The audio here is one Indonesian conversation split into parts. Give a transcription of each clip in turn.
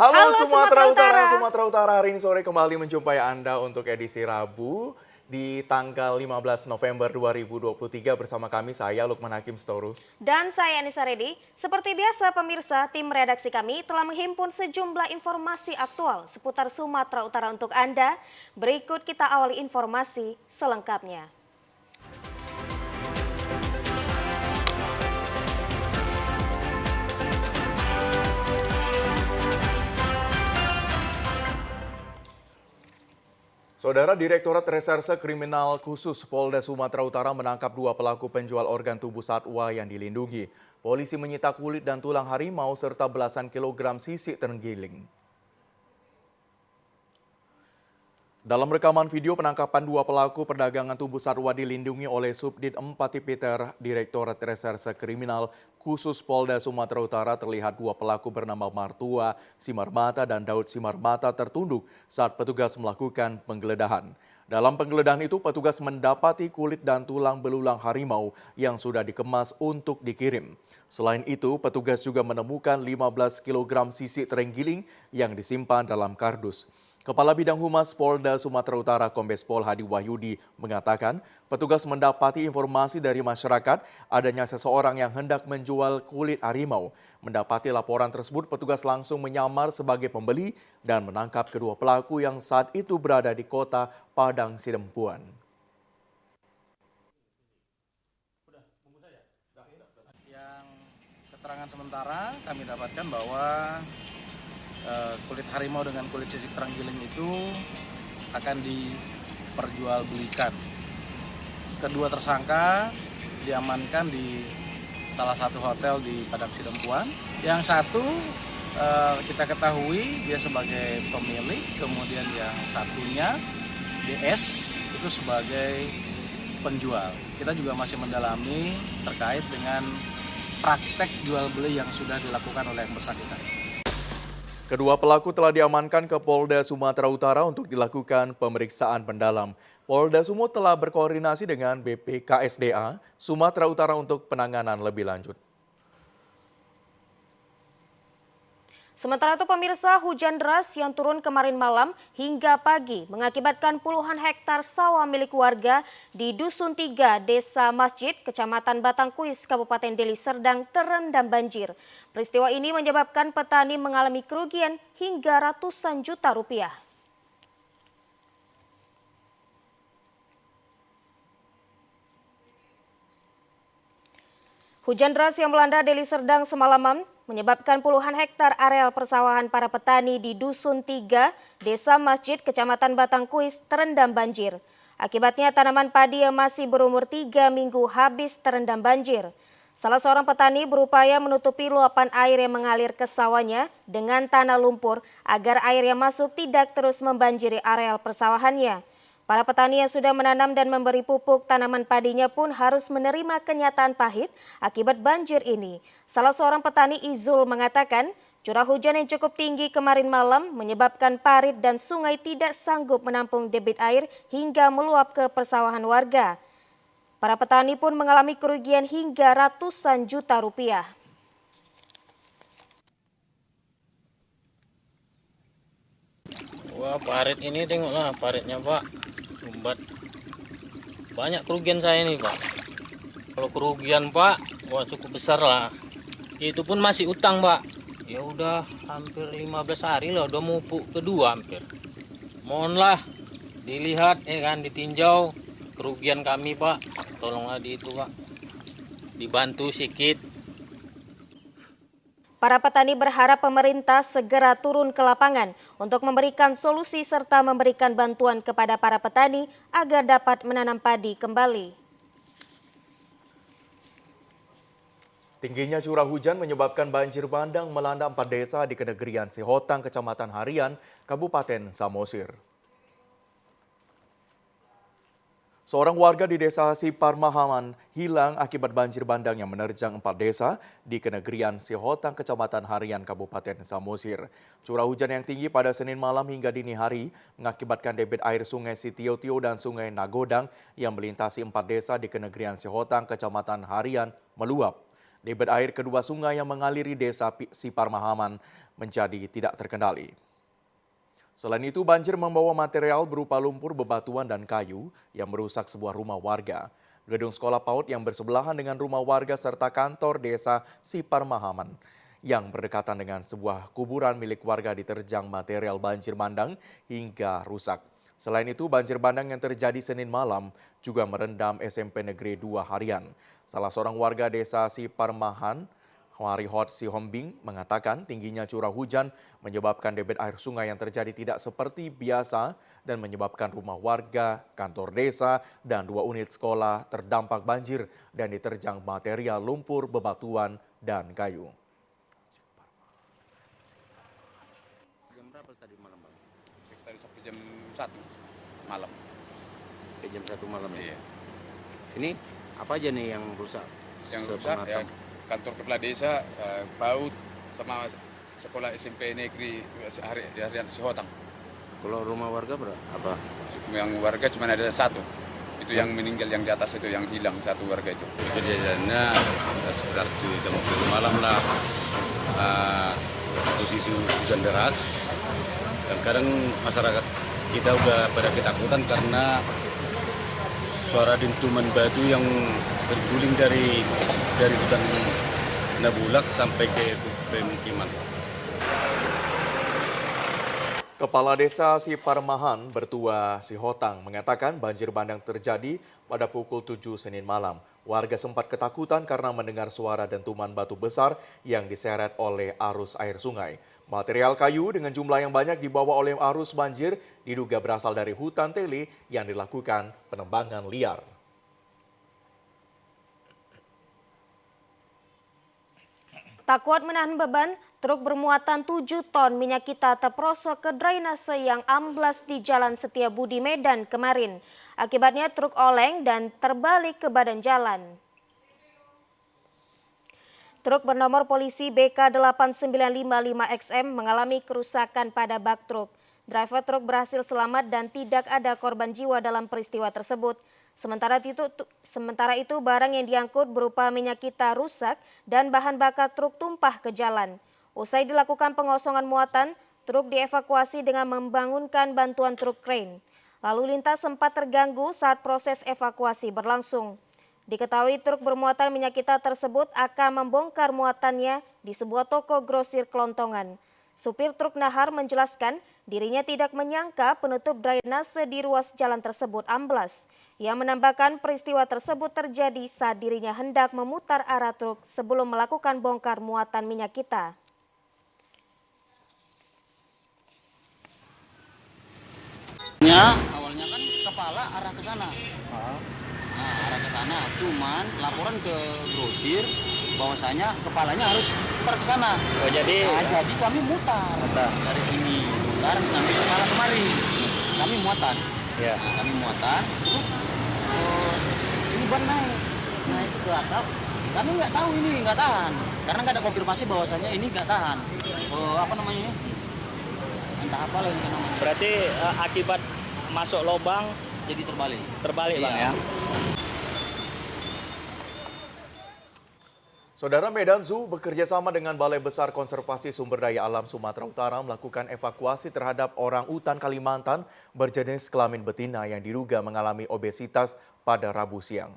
Halo Halo Sumatera Utara, Sumatera Utara. Sumatera Utara hari ini sore kembali menjumpai Anda untuk edisi Rabu di tanggal 15 November 2023 bersama kami, saya Lukman Hakim Sitorus. Dan saya Anissa Redi. Seperti biasa pemirsa, tim redaksi kami telah menghimpun sejumlah informasi aktual seputar Sumatera Utara untuk Anda. Berikut kita awali informasi selengkapnya. Saudara Direktorat Reserse Kriminal Khusus Polda Sumatera Utara menangkap 2 pelaku penjual organ tubuh satwa yang dilindungi. Polisi menyita kulit dan tulang harimau serta belasan kilogram sisik terenggiling. Dalam rekaman video penangkapan 2 pelaku perdagangan tubuh satwa dilindungi oleh Subdit 4 Tipiter Direktorat Reserse Kriminal Khusus Polda Sumatera Utara terlihat 2 pelaku bernama Martua Simarmata dan Daud Simarmata tertunduk saat petugas melakukan penggeledahan. Dalam penggeledahan itu petugas mendapati kulit dan tulang belulang harimau yang sudah dikemas untuk dikirim. Selain itu petugas juga menemukan 15 kg sisik terenggiling yang disimpan dalam kardus. Kepala Bidang Humas Polda Sumatera Utara Kombes Pol Hadi Wahyudi mengatakan petugas mendapati informasi dari masyarakat adanya seseorang yang hendak menjual kulit harimau. Mendapati laporan tersebut petugas langsung menyamar sebagai pembeli dan menangkap kedua pelaku yang saat itu berada di kota Padang Sidempuan. Yang keterangan sementara kami dapatkan bahwa kulit harimau dengan kulit sisik terenggiling itu akan diperjualbelikan. Kedua tersangka diamankan di salah satu hotel di Padang Sidempuan. Yang satu kita ketahui dia sebagai pemilik, kemudian yang satunya DS itu sebagai penjual. Kita juga masih mendalami terkait dengan praktek jual beli yang sudah dilakukan oleh yang bersangkutan. Kedua pelaku telah diamankan ke Polda Sumatera Utara untuk dilakukan pemeriksaan mendalam. Polda Sumut telah berkoordinasi dengan BPKSDA Sumatera Utara untuk penanganan lebih lanjut. Sementara itu pemirsa, hujan deras yang turun kemarin malam hingga pagi mengakibatkan puluhan hektar sawah milik warga di Dusun 3, Desa Masjid, Kecamatan Batangkuis, Kabupaten Deli Serdang terendam banjir. Peristiwa ini menyebabkan petani mengalami kerugian hingga ratusan juta rupiah. Hujan deras yang melanda Deli Serdang semalaman menyebabkan puluhan hektar areal persawahan para petani di Dusun 3, Desa Masjid, Kecamatan Batangkuis terendam banjir. Akibatnya tanaman padi yang masih berumur 3 minggu habis terendam banjir. Salah seorang petani berupaya menutupi luapan air yang mengalir ke sawahnya dengan tanah lumpur agar air yang masuk tidak terus membanjiri areal persawahannya. Para petani yang sudah menanam dan memberi pupuk tanaman padinya pun harus menerima kenyataan pahit akibat banjir ini. Salah seorang petani Izul mengatakan, curah hujan yang cukup tinggi kemarin malam menyebabkan parit dan sungai tidak sanggup menampung debit air hingga meluap ke persawahan warga. Para petani pun mengalami kerugian hingga ratusan juta rupiah. Wah, parit ini tengoklah paritnya Pak, sumbat. Banyak kerugian saya nih Pak. Kalau kerugian Pak, wah cukup besar lah. Itu pun masih utang Pak. Ya udah hampir 15 hari lah, udah mupuk kedua hampir. Mohonlah dilihat ya kan, ditinjau kerugian kami Pak. Tolonglah di itu Pak. Dibantu sedikit. Para petani berharap pemerintah segera turun ke lapangan untuk memberikan solusi serta memberikan bantuan kepada para petani agar dapat menanam padi kembali. Tingginya curah hujan menyebabkan banjir bandang melanda 4 desa di Kenegrian Sihotang, Kecamatan Harian, Kabupaten Samosir. Seorang warga di desa Siparmahaman hilang akibat banjir bandang yang menerjang 4 desa di Kenegrian Sihotang, Kecamatan Harian, Kabupaten Samosir. Curah hujan yang tinggi pada Senin malam hingga dini hari mengakibatkan debit air sungai Sitio-tio dan sungai Nagodang yang melintasi 4 desa di Kenegrian Sihotang, Kecamatan Harian meluap. debit air kedua sungai yang mengaliri desa Siparmahaman menjadi tidak terkendali. Selain itu, banjir membawa material berupa lumpur, bebatuan, dan kayu yang merusak sebuah rumah warga. Gedung sekolah PAUD yang bersebelahan dengan rumah warga serta kantor desa Siparmahaman yang berdekatan dengan sebuah kuburan milik warga diterjang material banjir bandang hingga rusak. Selain itu, banjir bandang yang terjadi Senin malam juga merendam SMP Negeri 2 Harian. Salah seorang warga desa Siparmahan, Warihot Sihombing, mengatakan tingginya curah hujan menyebabkan debit air sungai yang terjadi tidak seperti biasa dan menyebabkan rumah warga, kantor desa, dan 2 unit sekolah terdampak banjir dan diterjang material lumpur, bebatuan, dan kayu. Jam berapa tadi malam, Bang? Tadi sampai jam 1 malam. Sampai jam 1 malam ya? Iya. Ini apa aja nih yang rusak? Yang rusak ya kantor kepala desa, PAUD, sama sekolah SMP Negeri Harian Sihotang. Kalau rumah warga berapa? Apa? Yang warga cuma ada 1. Itu yang meninggal, yang di atas itu yang hilang 1 warga itu. Kejadiannya sekitar jam 7 malam lah. Posisi hujan deras. Dan kadang masyarakat kita udah pada ketakutan karena suara dentuman batu yang terguling dari hutan Nabulak sampai ke pemukiman. Kepala Desa Siparmahan Bertua Sihotang mengatakan banjir bandang terjadi pada pukul 7 Senin malam. Warga sempat ketakutan karena mendengar suara dentuman batu besar yang diseret oleh arus air sungai. Material kayu dengan jumlah yang banyak dibawa oleh arus banjir diduga berasal dari hutan tele yang dilakukan penebangan liar. Tak kuat menahan beban, truk bermuatan 7 ton minyak kita terperosok ke drainase yang amblas di Jalan Setiabudi Medan kemarin. Akibatnya truk oleng dan terbalik ke badan jalan. Truk bernomor polisi BK8955XM mengalami kerusakan pada bak truk. Driver truk berhasil selamat dan tidak ada korban jiwa dalam peristiwa tersebut. Sementara itu barang yang diangkut berupa minyak kita rusak dan bahan bakar truk tumpah ke jalan. Usai dilakukan pengosongan muatan, truk dievakuasi dengan membangunkan bantuan truk krain. Lalu lintas sempat terganggu saat proses evakuasi berlangsung. Diketahui truk bermuatan minyak kita tersebut akan membongkar muatannya di sebuah toko grosir kelontongan. Supir truk Nahar menjelaskan dirinya tidak menyangka penutup drainase di ruas jalan tersebut amblas. Ia menambahkan peristiwa tersebut terjadi saat dirinya hendak memutar arah truk sebelum melakukan bongkar muatan minyak kita. Awalnya kan kepala arah ke sana. Arah ke sana. Cuman laporan ke grosir bahwasanya kepalanya harus putar ke sana. Jadi kami mutar dari sini, mutar sampai kepala kemari. Kami muatan. Ya. Kami muatan. Terus ini ban naik ke atas. Kami nggak tahu ini nggak tahan, karena nggak ada konfirmasi bahwasanya ini nggak tahan. Apa namanya? Entah apa lagi namanya. Berarti akibat masuk lubang Jadi terbalik. Bang ya. Saudara, Medan Zoo bekerja sama dengan Balai Besar Konservasi Sumber Daya Alam Sumatera Utara melakukan evakuasi terhadap orang utan Kalimantan berjenis kelamin betina yang diduga mengalami obesitas pada Rabu siang.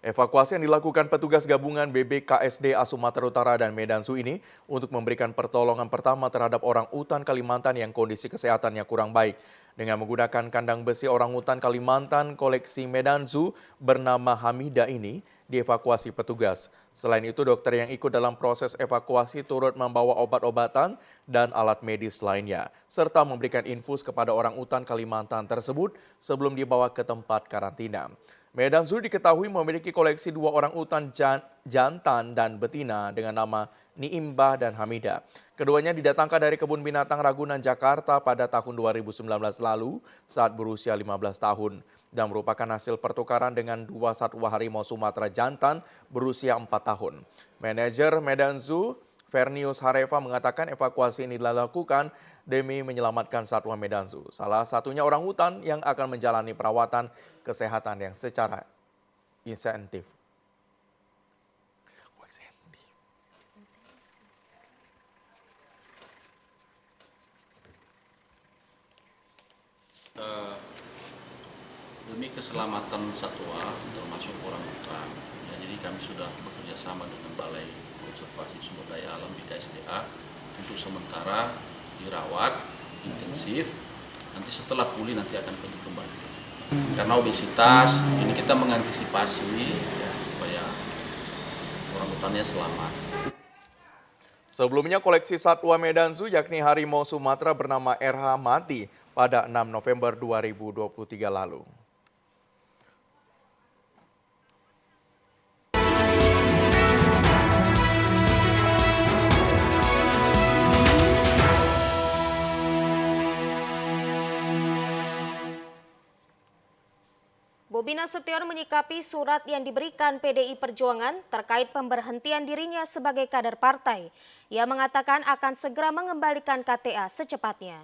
Evakuasi yang dilakukan petugas gabungan BBKSDA Sumatera Utara dan Medan Zoo ini untuk memberikan pertolongan pertama terhadap orang utan Kalimantan yang kondisi kesehatannya kurang baik. Dengan menggunakan kandang besi orang utan Kalimantan koleksi Medan Zoo bernama Hamida ini dievakuasi petugas. Selain itu, dokter yang ikut dalam proses evakuasi turut membawa obat-obatan dan alat medis lainnya, serta memberikan infus kepada orang utan Kalimantan tersebut sebelum dibawa ke tempat karantina. Medan Zoo diketahui memiliki koleksi 2 orang utan jantan dan betina dengan nama Niimbah dan Hamida. Keduanya didatangkan dari Kebun Binatang Ragunan, Jakarta pada tahun 2019 lalu saat berusia 15 tahun dan merupakan hasil pertukaran dengan 2 satwa harimau Sumatera jantan berusia 4 tahun. Manajer Medan Zoo, Vernius Hareva, mengatakan evakuasi ini dilakukan demi menyelamatkan satwa Medan Zoo. Salah satunya orang utan yang akan menjalani perawatan kesehatan yang secara insentif. Demi keselamatan satwa termasuk orangutan, ya, jadi kami sudah bekerja sama dengan Balai Konservasi Sumber Daya Alam BKSDA untuk sementara dirawat intensif. Nanti setelah pulih nanti akan dikembalikan. Karena obesitas ini kita mengantisipasi ya, supaya orangutannya selamat. Sebelumnya koleksi satwa Medan Zoo yakni harimau Sumatera bernama RH mati pada 6 November 2023 lalu. Bobi Nasution menyikapi surat yang diberikan PDI Perjuangan terkait pemberhentian dirinya sebagai kader partai. Ia mengatakan akan segera mengembalikan KTA secepatnya.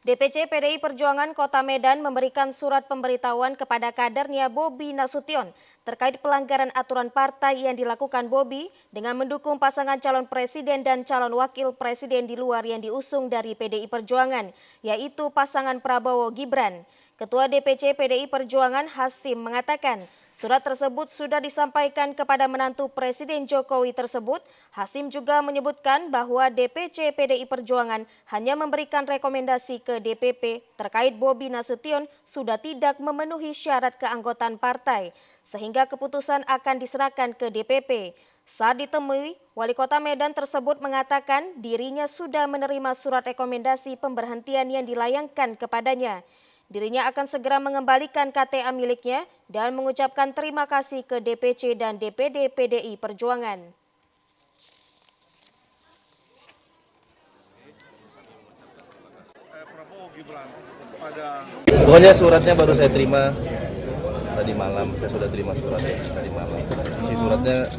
DPC PDI Perjuangan Kota Medan memberikan surat pemberitahuan kepada kadernya Bobi Nasution terkait pelanggaran aturan partai yang dilakukan Bobi dengan mendukung pasangan calon presiden dan calon wakil presiden di luar yang diusung dari PDI Perjuangan, yaitu pasangan Prabowo Gibran. Ketua DPC PDI Perjuangan Hasim mengatakan surat tersebut sudah disampaikan kepada menantu Presiden Jokowi tersebut. Hasim juga menyebutkan bahwa DPC PDI Perjuangan hanya memberikan rekomendasi ke DPP terkait Bobi Nasution sudah tidak memenuhi syarat keanggotaan partai, sehingga keputusan akan diserahkan ke DPP. Saat ditemui, Wali Kota Medan tersebut mengatakan dirinya sudah menerima surat rekomendasi pemberhentian yang dilayangkan kepadanya. Dirinya akan segera mengembalikan KTA miliknya dan mengucapkan terima kasih ke DPC dan DPD PDI Perjuangan. Pokoknya suratnya baru saya terima tadi malam, saya sudah terima suratnya tadi malam. Isi suratnya.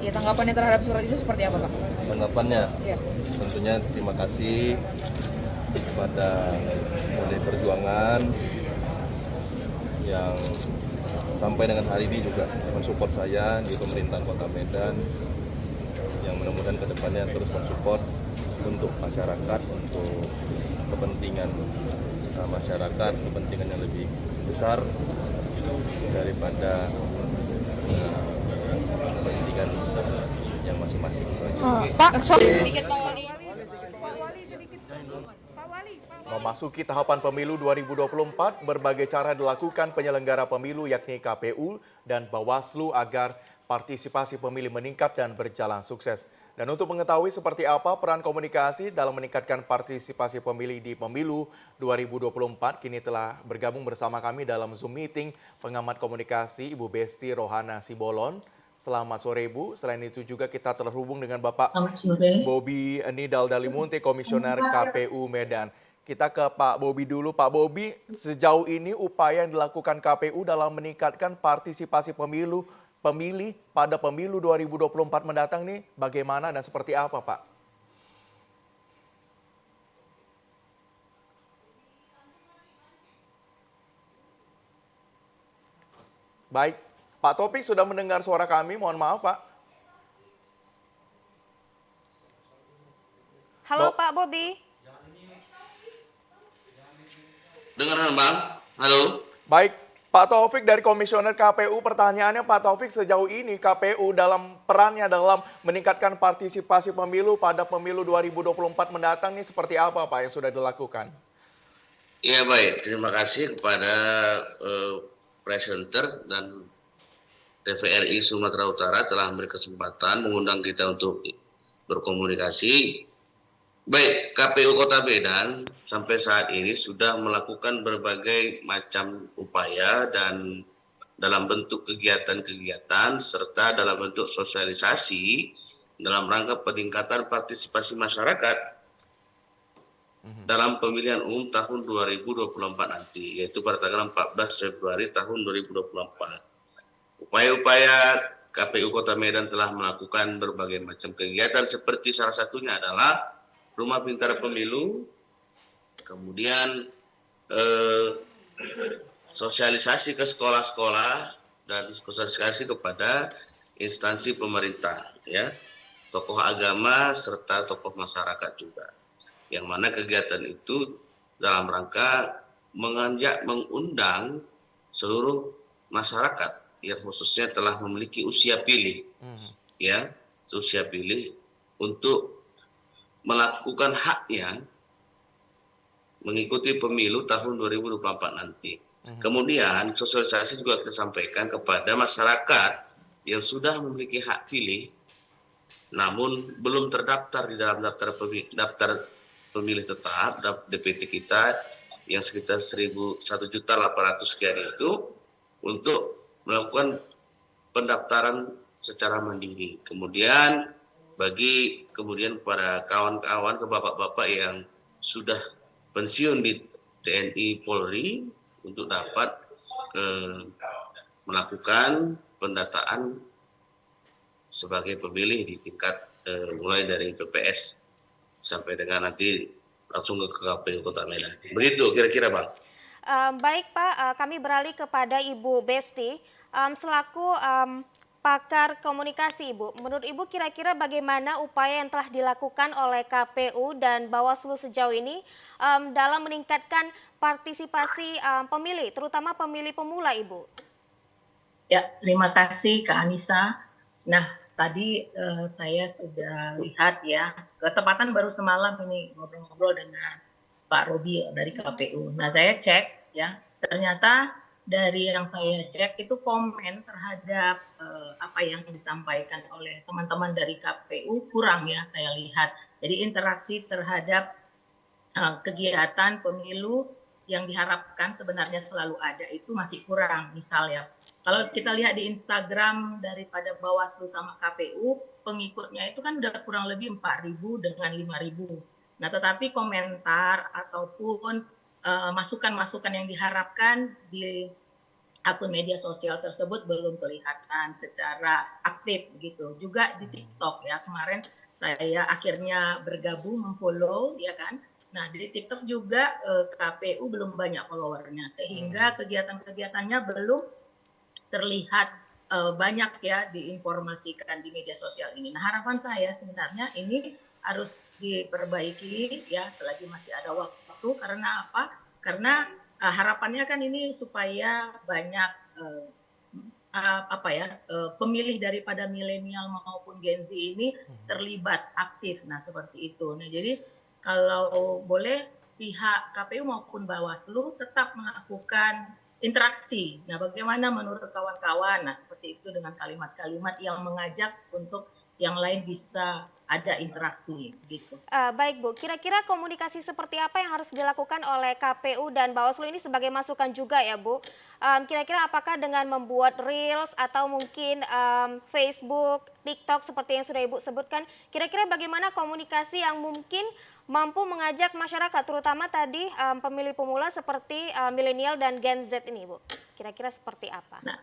Ya, tanggapannya terhadap surat itu seperti apa, Pak? Tanggapannya, ya, tentunya terima kasih kepada PDI Perjuangan yang sampai dengan hari ini juga mensupport saya di pemerintahan Kota Medan, yang mudah-mudahan kedepannya terus mensupport untuk masyarakat, untuk kepentingan masyarakat, kepentingan yang lebih besar daripada kepentingan yang masing-masing. Pak, sedikit Pak Wali. Memasuki tahapan pemilu 2024, berbagai cara dilakukan penyelenggara pemilu yakni KPU dan Bawaslu agar partisipasi pemilih meningkat dan berjalan sukses. Dan untuk mengetahui seperti apa peran komunikasi dalam meningkatkan partisipasi pemilih di pemilu 2024, kini telah bergabung bersama kami dalam Zoom meeting pengamat komunikasi Ibu Besti Rohana Sibolon. Selamat sore Bu, selain itu juga kita terhubung dengan Bapak Bobi Nidal Dalimunte, Komisioner KPU Medan. Kita ke Pak Bobi dulu. Pak Bobi, sejauh ini upaya yang dilakukan KPU dalam meningkatkan partisipasi pemilih pada pemilu 2024 mendatang nih bagaimana dan seperti apa, Pak? Baik, Pak Topik sudah mendengar suara kami, mohon maaf Pak. Halo Pak Bobi. Dengar Bang? Halo. Baik, Pak Taufik dari Komisioner KPU, pertanyaannya Pak Taufik, sejauh ini KPU dalam perannya dalam meningkatkan partisipasi pemilu pada pemilu 2024 mendatang ini seperti apa Pak yang sudah dilakukan? Ya baik, terima kasih kepada presenter dan TVRI Sumatera Utara telah memberi kesempatan mengundang kita untuk berkomunikasi. Baik, KPU Kota Medan sampai saat ini sudah melakukan berbagai macam upaya dan dalam bentuk kegiatan-kegiatan serta dalam bentuk sosialisasi dalam rangka peningkatan partisipasi masyarakat dalam pemilihan umum tahun 2024 nanti, yaitu pada tanggal 14 Februari tahun 2024. Upaya-upaya KPU Kota Medan telah melakukan berbagai macam kegiatan seperti salah satunya adalah Rumah Pintar Pemilu, kemudian sosialisasi ke sekolah-sekolah dan sosialisasi kepada instansi pemerintah, ya, tokoh agama serta tokoh masyarakat juga. Yang mana kegiatan itu dalam rangka mengundang seluruh masyarakat yang khususnya telah memiliki usia pilih, ya, usia pilih untuk melakukan haknya mengikuti pemilu tahun 2024 nanti. Kemudian sosialisasi juga kita sampaikan kepada masyarakat yang sudah memiliki hak pilih namun belum terdaftar di dalam daftar pemilih tetap DPT kita yang sekitar 1.800.000 sekian itu, untuk melakukan pendaftaran secara mandiri. Kemudian kemudian kepada kawan-kawan, ke bapak-bapak yang sudah pensiun di TNI Polri untuk dapat melakukan pendataan sebagai pemilih di tingkat mulai dari PPS sampai dengan nanti langsung ke KPU Kota Medan. Begitu kira-kira, Bang. Baik Pak, kami beralih kepada Ibu Besti. Selaku pakar komunikasi Ibu, menurut Ibu kira-kira bagaimana upaya yang telah dilakukan oleh KPU dan Bawaslu sejauh ini dalam meningkatkan partisipasi pemilih, terutama pemilih pemula, Ibu? Ya, terima kasih Kak Anissa. Nah, tadi saya sudah lihat ya, ketepatan baru semalam ini ngobrol-ngobrol dengan Pak Robi dari KPU. Nah, saya cek ya, ternyata dari yang saya cek itu komen terhadap apa yang disampaikan oleh teman-teman dari KPU kurang ya, saya lihat. Jadi interaksi terhadap kegiatan pemilu yang diharapkan sebenarnya selalu ada itu masih kurang. Misalnya, kalau kita lihat di Instagram daripada Bawaslu sama KPU, pengikutnya itu kan udah kurang lebih 4.000 dengan 5.000. Nah, tetapi komentar ataupun masukan-masukan yang diharapkan di akun media sosial tersebut belum kelihatan secara aktif begitu. Juga di TikTok ya, kemarin saya akhirnya bergabung memfollow ya kan. Nah, di TikTok juga KPU belum banyak followernya sehingga kegiatan-kegiatannya belum terlihat banyak ya diinformasikan di media sosial ini. Nah, harapan saya sebenarnya ini harus diperbaiki ya selagi masih ada waktu. Karena apa? Karena harapannya kan ini supaya banyak pemilih daripada milenial maupun Gen Z ini terlibat aktif. Nah, seperti itu. Nah, jadi kalau boleh pihak KPU maupun Bawaslu tetap melakukan interaksi. Nah, bagaimana menurut kawan-kawan? Nah, seperti itu dengan kalimat-kalimat yang mengajak untuk yang lain bisa ada interaksi gitu. Baik Bu, kira-kira komunikasi seperti apa yang harus dilakukan oleh KPU dan Bawaslu ini sebagai masukan juga ya Bu? Kira-kira apakah dengan membuat Reels atau mungkin Facebook, TikTok seperti yang sudah Ibu sebutkan, kira-kira bagaimana komunikasi yang mungkin mampu mengajak masyarakat, terutama tadi pemilih pemula seperti milenial dan Gen Z ini Bu? Kira-kira seperti apa? Nah,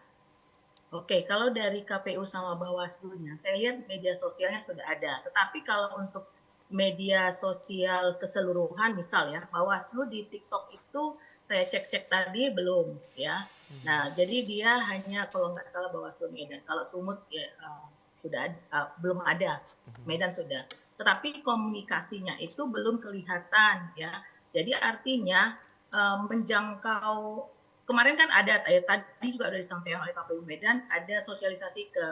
oke, kalau dari KPU sama Bawaslu-nya, saya lihat media sosialnya sudah ada. Tetapi kalau untuk media sosial keseluruhan, misal ya, Bawaslu di TikTok itu saya cek-cek tadi belum ya. Nah, jadi dia hanya kalau nggak salah Bawaslu Medan. Kalau Sumut ya sudah belum ada, Medan sudah. Tetapi komunikasinya itu belum kelihatan ya. Jadi artinya menjangkau. Kemarin kan ada, tadi juga sudah disampaikan oleh KPU Medan, ada sosialisasi ke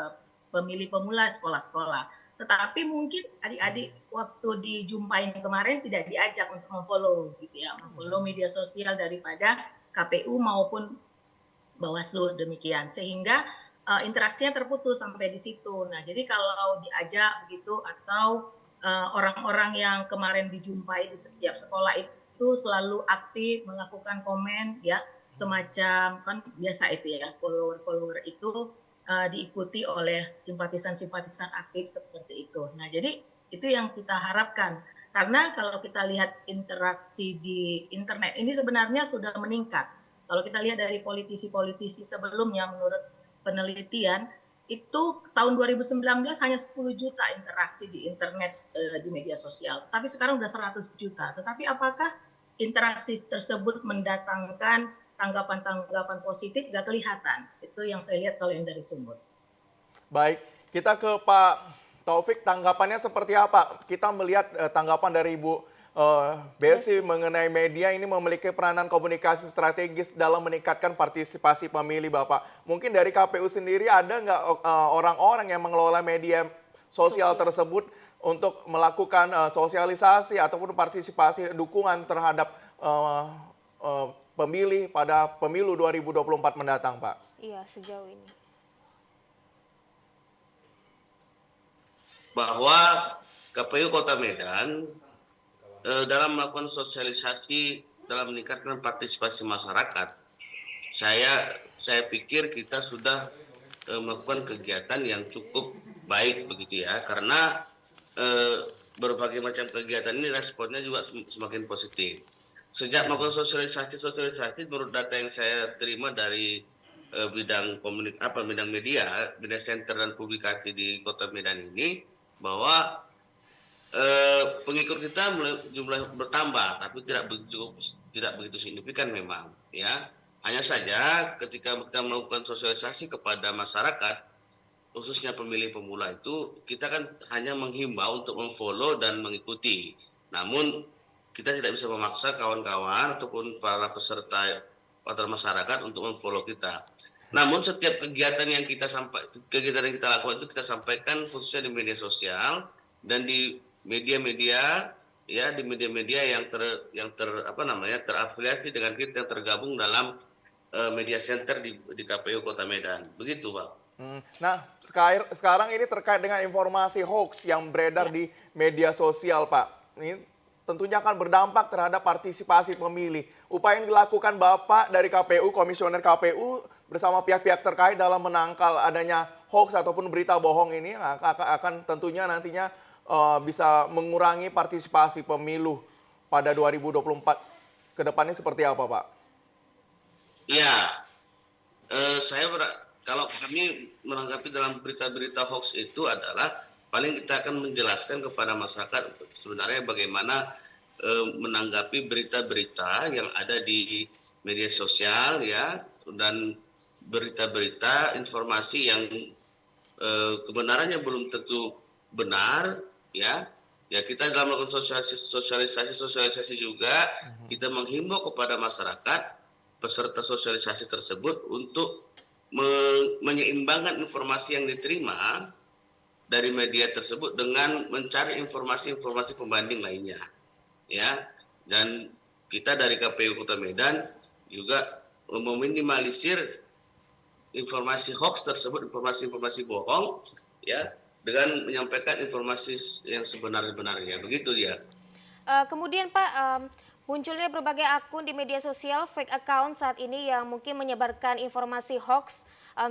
pemilih pemula sekolah-sekolah. Tetapi mungkin adik-adik waktu dijumpain kemarin tidak diajak untuk memfollow gitu ya, memfollow media sosial daripada KPU maupun Bawaslu demikian. Sehingga interaksinya terputus sampai di situ. Nah, jadi kalau diajak begitu atau orang-orang yang kemarin dijumpai di setiap sekolah itu selalu aktif melakukan komen ya, semacam kan biasa itu ya, follower-follower itu diikuti oleh simpatisan-simpatisan aktif seperti itu. Nah, jadi itu yang kita harapkan. Karena kalau kita lihat interaksi di internet ini sebenarnya sudah meningkat. Kalau kita lihat dari politisi-politisi sebelumnya menurut penelitian itu tahun 2019 hanya 10 juta interaksi di internet di media sosial. Tapi sekarang sudah 100 juta. Tetapi apakah interaksi tersebut mendatangkan tanggapan-tanggapan positif nggak kelihatan. Itu yang saya lihat kalau yang dari Sumut. Baik, kita ke Pak Taufik, tanggapannya seperti apa? Kita melihat tanggapan dari Ibu Besi mengenai media ini memiliki peranan komunikasi strategis dalam meningkatkan partisipasi pemilih, Bapak. Mungkin dari KPU sendiri ada nggak orang-orang yang mengelola media sosial tersebut untuk melakukan sosialisasi ataupun partisipasi dukungan terhadap pemilih pada pemilu 2024 mendatang, Pak? Iya, sejauh ini. Bahwa KPU Kota Medan dalam melakukan sosialisasi dalam meningkatkan partisipasi masyarakat, saya pikir kita sudah melakukan kegiatan yang cukup baik begitu ya, karena berbagai macam kegiatan ini responnya juga semakin positif. Sejak melakukan sosialisasi menurut data yang saya terima dari bidang media center dan publikasi di Kota Medan ini, bahwa pengikut kita jumlah bertambah, tapi tidak begitu signifikan memang ya. Hanya saja ketika kita melakukan sosialisasi kepada masyarakat, khususnya pemilih pemula itu, kita kan hanya menghimbau untuk memfollow dan mengikuti. Namun kita tidak bisa memaksa kawan-kawan ataupun para peserta atau masyarakat untuk memfollow kita. Namun setiap kegiatan yang kita lakukan itu kita sampaikan khususnya di media sosial dan di media-media ya, di media-media yang terafiliasi dengan kita, yang tergabung dalam media center di KPU Kota Medan. Begitu, Pak. Nah, sekarang ini terkait dengan informasi hoax yang beredar di media sosial, Pak. Ini tentunya akan berdampak terhadap partisipasi pemilih. Upaya yang dilakukan Bapak dari KPU, Komisioner KPU, bersama pihak-pihak terkait dalam menangkal adanya hoax ataupun berita bohong ini akan tentunya nantinya bisa mengurangi partisipasi pemilu pada 2024 ke depannya seperti apa, Pak? Ya, kalau kami menanggapi dalam berita-berita hoax itu adalah paling kita akan menjelaskan kepada masyarakat sebenarnya bagaimana menanggapi berita-berita yang ada di media sosial ya, dan berita-berita informasi yang kebenarannya belum tentu benar ya. Ya, kita dalam melakukan sosialisasi juga kita menghimbau kepada masyarakat peserta sosialisasi tersebut untuk menyeimbangkan informasi yang diterima dari media tersebut dengan mencari informasi-informasi pembanding lainnya ya. Dan kita dari KPU Kota Medan juga meminimalisir informasi hoax tersebut, informasi-informasi bohong ya, dengan menyampaikan informasi yang sebenar-benarnya. Begitu dia. Kemudian Pak, munculnya berbagai akun di media sosial, fake account saat ini yang mungkin menyebarkan informasi hoax,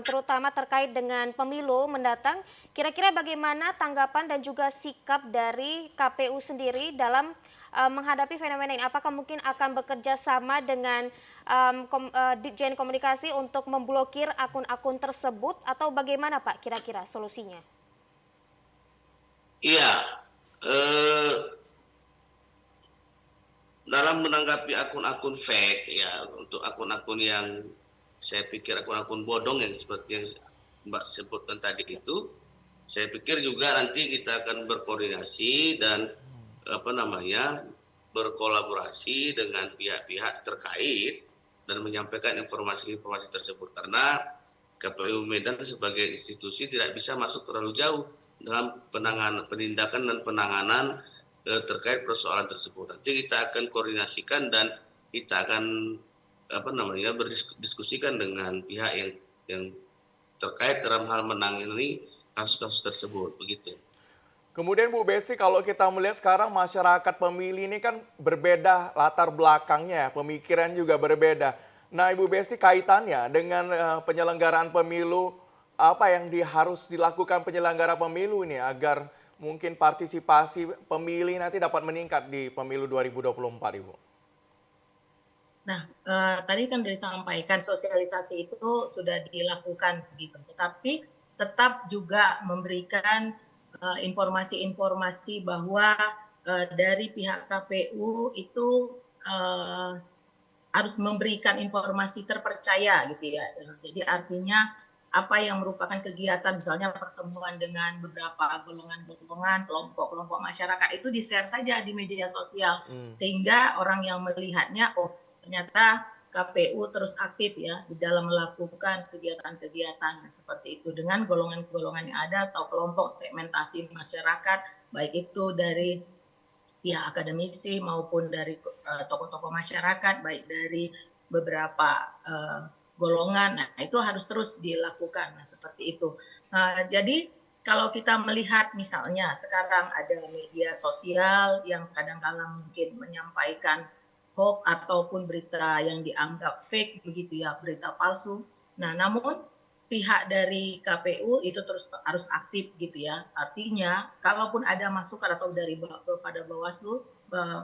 terutama terkait dengan pemilu mendatang. Kira-kira bagaimana tanggapan dan juga sikap dari KPU sendiri dalam menghadapi fenomena ini? Apakah mungkin akan bekerja sama dengan Ditjen Komunikasi untuk memblokir akun-akun tersebut, atau bagaimana Pak kira-kira solusinya? Iya, dalam menanggapi akun-akun fake ya, untuk akun-akun yang saya pikir akun-akun bodong yang seperti yang Mbak sebutkan tadi itu, saya pikir juga nanti kita akan berkoordinasi dan berkolaborasi dengan pihak-pihak terkait dan menyampaikan informasi-informasi tersebut, karena KPU Medan sebagai institusi tidak bisa masuk terlalu jauh dalam penindakan dan penanganan terkait persoalan tersebut. Nanti kita akan koordinasikan dan kita akan berdiskusikan dengan pihak yang terkait dalam hal menangani kasus-kasus tersebut, begitu. Kemudian Bu Besi, kalau kita melihat sekarang masyarakat pemilih ini kan berbeda latar belakangnya, pemikiran juga berbeda. Nah, Ibu Besi, kaitannya dengan penyelenggaraan pemilu, apa yang harus dilakukan penyelenggara pemilu ini agar mungkin partisipasi pemilih nanti dapat meningkat di pemilu 2024, Ibu? Nah, tadi kan disampaikan sosialisasi itu sudah dilakukan, gitu. Tetapi tetap juga memberikan informasi-informasi bahwa dari pihak KPU itu harus memberikan informasi terpercaya gitu ya. Jadi artinya apa yang merupakan kegiatan misalnya pertemuan dengan beberapa golongan-golongan, kelompok-kelompok masyarakat itu di-share saja di media sosial sehingga orang yang melihatnya oh ternyata KPU terus aktif ya di dalam melakukan kegiatan-kegiatan seperti itu dengan golongan-golongan yang ada atau kelompok segmentasi masyarakat baik itu dari pihak akademisi maupun dari tokoh-tokoh masyarakat baik dari beberapa golongan. Nah, itu harus terus dilakukan. Nah, seperti itu. Jadi kalau kita melihat misalnya sekarang ada media sosial yang kadang-kala mungkin menyampaikan hoax ataupun berita yang dianggap fake begitu ya, berita palsu. Nah, namun pihak dari KPU itu terus harus aktif gitu ya. Artinya, kalaupun ada masukan atau dari kepada Bawaslu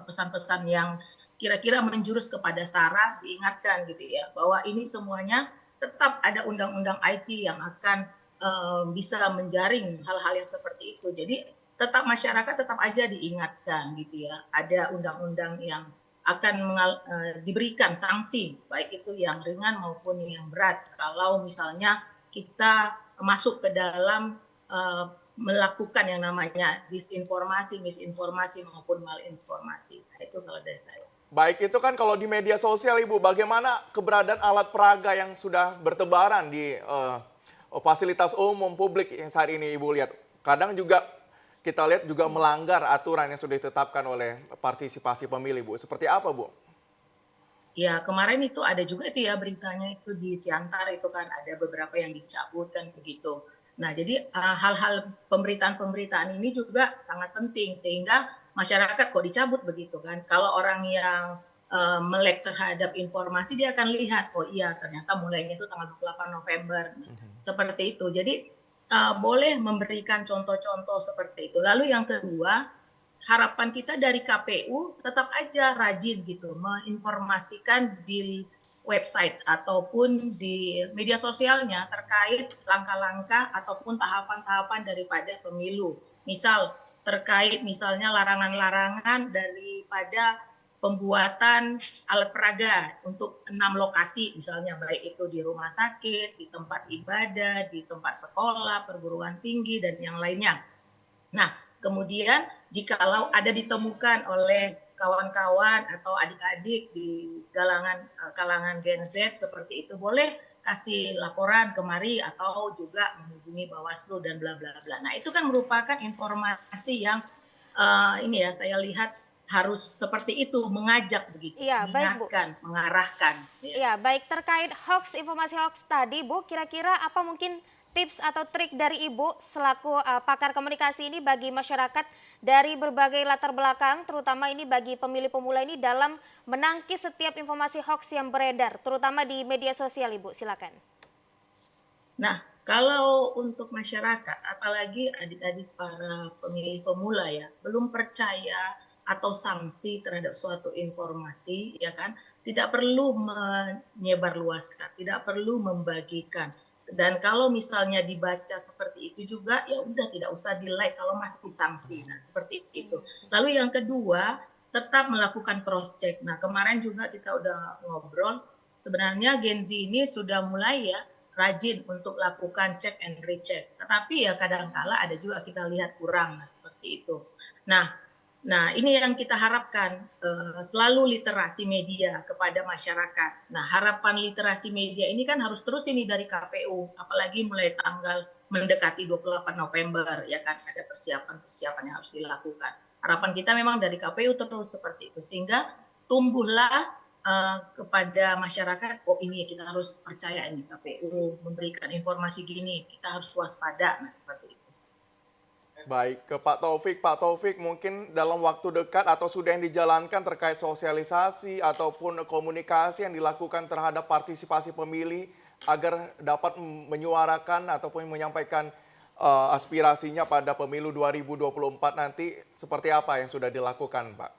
pesan-pesan yang kira-kira menjurus kepada SARA diingatkan gitu ya bahwa ini semuanya tetap ada undang-undang IT yang akan bisa menjaring hal-hal yang seperti itu. Jadi tetap masyarakat tetap aja diingatkan gitu ya. Ada undang-undang yang akan diberikan sanksi baik itu yang ringan maupun yang berat kalau misalnya kita masuk ke dalam melakukan yang namanya disinformasi, misinformasi maupun malinformasi. Nah, itu kalau dari saya. Baik, itu kan kalau di media sosial Ibu, bagaimana keberadaan alat peraga yang sudah bertebaran di fasilitas umum publik yang saat ini Ibu lihat? Kadang juga kita lihat juga melanggar aturan yang sudah ditetapkan oleh partisipasi pemilih, Bu. Seperti apa, Bu? Ya, kemarin itu ada juga itu ya beritanya itu di Siantar itu kan ada beberapa yang dicabut kan begitu. Nah, jadi hal-hal pemberitaan-pemberitaan ini juga sangat penting sehingga masyarakat kok dicabut begitu kan. Kalau orang yang melek terhadap informasi dia akan lihat oh iya ternyata mulainya itu tanggal 28 November. Seperti itu. Jadi boleh memberikan contoh-contoh seperti itu. Lalu yang kedua, harapan kita dari KPU tetap aja rajin gitu menginformasikan di website ataupun di media sosialnya terkait langkah-langkah ataupun tahapan-tahapan daripada pemilu. Misal terkait misalnya larangan-larangan daripada pembuatan alat peraga untuk 6 lokasi misalnya baik itu di rumah sakit, di tempat ibadah, di tempat sekolah, perguruan tinggi dan yang lainnya. Nah, kemudian jikalau ada ditemukan oleh kawan-kawan atau adik-adik di kalangan Gen Z seperti itu boleh kasih laporan kemari atau juga menghubungi Bawaslu dan bla bla bla. Nah, itu kan merupakan informasi yang ini ya saya lihat harus seperti itu mengajak begitu, Iya, baik, Bu. mengingatkan, mengarahkan. Iya, baik terkait hoax, informasi hoax tadi, Bu, kira-kira apa mungkin tips atau trik dari Ibu selaku pakar komunikasi ini bagi masyarakat dari berbagai latar belakang, terutama ini bagi pemilih pemula ini dalam menangkis setiap informasi hoax yang beredar, terutama di media sosial, Ibu, silakan. Nah, kalau untuk masyarakat, apalagi adik-adik para pemilih pemula ya, belum percaya atau sanksi terhadap suatu informasi, ya kan, tidak perlu menyebarluaskan, tidak perlu membagikan. Dan kalau misalnya dibaca seperti itu juga, ya udah tidak usah di-like kalau masih disanksi. Nah, seperti itu. Lalu yang kedua, tetap melakukan cross-check. Nah, kemarin juga kita udah ngobrol, sebenarnya Gen Z ini sudah mulai ya rajin untuk lakukan check and recheck. Tetapi ya kadang-kala ada juga kita lihat kurang, nah, seperti itu. Nah, ini yang kita harapkan, selalu literasi media kepada masyarakat. Nah, harapan literasi media ini kan harus terus ini dari KPU, apalagi mulai tanggal mendekati 28 November, ya kan, ada persiapan-persiapan yang harus dilakukan. Harapan kita memang dari KPU terus seperti itu, sehingga tumbuhlah kepada masyarakat, oh ini kita harus percaya ini KPU memberikan informasi gini, kita harus waspada, nah seperti itu. Baik, ke Pak Taufik mungkin dalam waktu dekat atau sudah yang dijalankan terkait sosialisasi ataupun komunikasi yang dilakukan terhadap partisipasi pemilih agar dapat menyuarakan ataupun menyampaikan aspirasinya pada pemilu 2024 nanti seperti apa yang sudah dilakukan, Pak?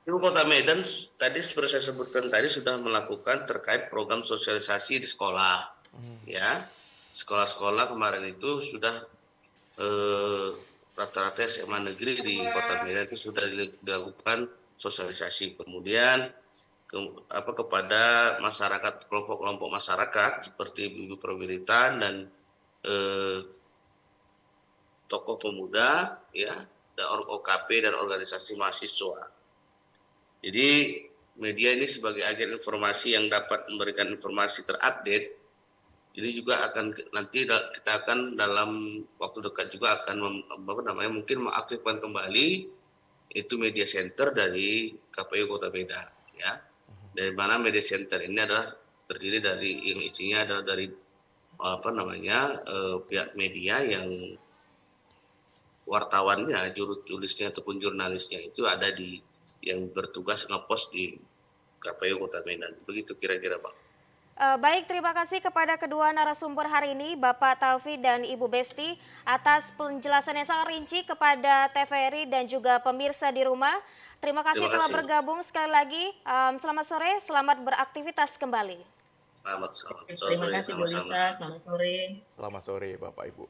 Ibu Kota Medan tadi seperti saya sebutkan tadi sudah melakukan terkait program sosialisasi di sekolah. Ya, sekolah-sekolah kemarin itu sudah rata-rata SMA negeri di Kota Medan itu sudah dilakukan sosialisasi. Kemudian kepada masyarakat, kelompok-kelompok masyarakat seperti ibu-ibu perwiritan dan tokoh pemuda, ya, dan OKP dan organisasi mahasiswa. Jadi media ini sebagai agen informasi yang dapat memberikan informasi terupdate. Ini juga nanti kita akan dalam waktu dekat juga akan mungkin mengaktifkan kembali itu media center dari KPU Kota Medan, ya. Dari mana media center ini adalah terdiri dari yang isinya adalah dari pihak media yang wartawannya, juru tulisnya ataupun jurnalisnya itu ada yang bertugas ngepost di KPU Kota Medan. Begitu kira-kira, Pak. Baik, terima kasih kepada kedua narasumber hari ini, Bapak Taufik dan Ibu Besti, atas penjelasan yang sangat rinci kepada TVRI dan juga pemirsa di rumah. Terima kasih telah bergabung sekali lagi. Selamat sore, selamat beraktivitas kembali. Selamat sore. Terima kasih Bu Lisa, selamat sore. Selamat sore Bapak Ibu.